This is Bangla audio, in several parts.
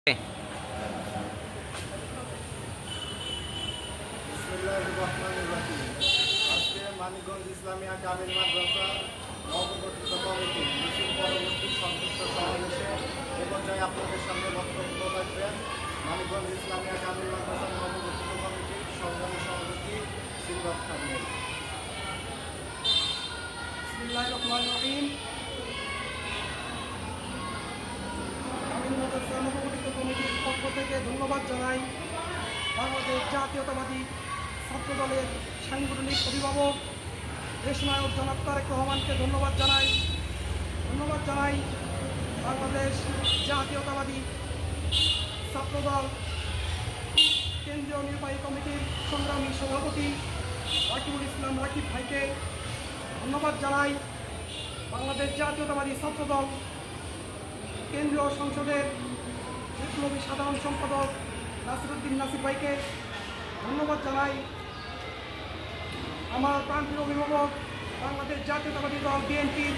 আজকে মানিকগঞ্জ ইসলামিয়া কামিল মাদ্রাসার নবগঠিত কমিটি মিছিল পরবর্তী সংক্ষিপ্ত সমাবেশে এ পর্যায়ে আপনাদের সামনে বক্তব্য রাখবেন মানিকগঞ্জ ইসলামিয়া কামিল মাদ্রাসার নবগঠিত কমিটির সংগ্রামী সভাপতি সিলবাত খান। বিসমিল্লাহির রহমানির রহিম। কামিল মাদ্রাসা নবগঠিত কমিটির পক্ষ থেকে ধন্যবাদ জানাই বাংলাদেশ জাতীয়তাবাদী ছাত্র দলের সাংগঠনিক অভিভাবক দেশনায়ক জনাব তারেক রহমানকে ধন্যবাদ জানাই বাংলাদেশ জাতীয়তাবাদী ছাত্রদল কেন্দ্রীয় নির্বাহী কমিটির সংগ্রামী সভাপতি রাকিবুল ইসলাম রাকিব ভাইকে ধন্যবাদ জানাই বাংলাদেশ জাতীয়তাবাদী ছাত্রদল কেন্দ্রীয় সংসদের বিপ্লবী সাধারণ সম্পাদক নাসিরউদ্দিন নাসির ভাইকে ধন্যবাদ জানাই আমার প্রান্তীয় অভিভাবক বাংলাদেশ জাতীয়তাবাদী দল বিএনপির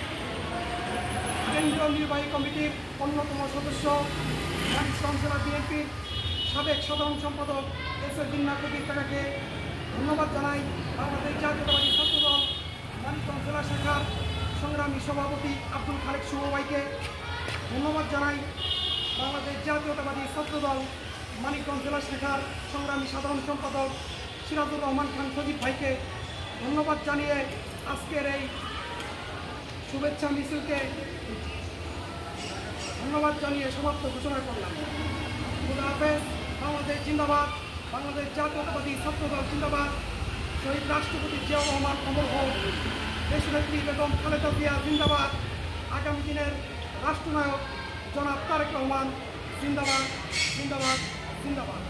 কেন্দ্রীয় নির্বাহী কমিটির অন্যতম সদস্য কাউন্সিলর বিএনপির সাবেক সাধারণ সম্পাদক এস.এ. জিন্নাহ কবির কাকাকে ধন্যবাদ জানাই বাংলাদেশ জাতীয়তাবাদী ছাত্রদল মানিকগঞ্জ জেলা শাখার সংগ্রামী সভাপতি আব্দুল খালেক শুভ ভাইকে ধন্যবাদ জানাই বাংলাদেশ জাতীয়তাবাদী ছাত্রদল মানিকগঞ্জ জেলা শাখার সংগ্রামী সাধারণ সম্পাদক সিরাজুর রহমান খান সজীব ভাইকে ধন্যবাদ জানিয়ে আজকের এই শুভেচ্ছা মিছিলকে ধন্যবাদ জানিয়ে সমাপ্ত ঘোষণা করলাম। খুদা হাফেজ। বাংলাদেশ জিন্দাবাদ, বাংলাদেশ জাতীয়তাবাদী ছাত্রদল জিন্দাবাদ, শহীদ রাষ্ট্রপতি জিয়াউর রহমান অমর হোক, দেশনেত্রী বেগম খালেদা জিয়া জিন্দাবাদ, আগামী দিনের রাষ্ট্রনায়ক জনাব তারেক রহমান জিন্দাবাদ জিন্দাবাদ জিন্দাবাদ।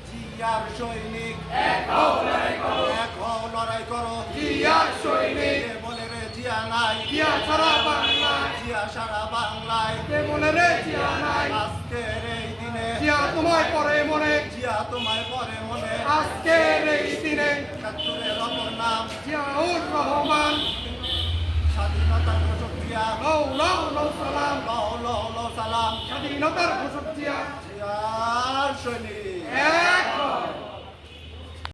জিয়ার সৈনিক এক হও লড়াই করো, জিয়ার সৈনিক বলে রে জিয়া নাই, জিয়া সারা বাংলায় বলে রে জিয়া নাই, আজকের এই দিনে জিয়া তোমায় পরে মনে, আজকের এই দিনে ৭১-এর অপর নাম জিয়াউর রহমান, স্বাধীনতার ঘোষক জিয়া, সালাম, সালাম, স্বাধীনতার ঘোষক জিয়া, জিয়ার সৈনিক।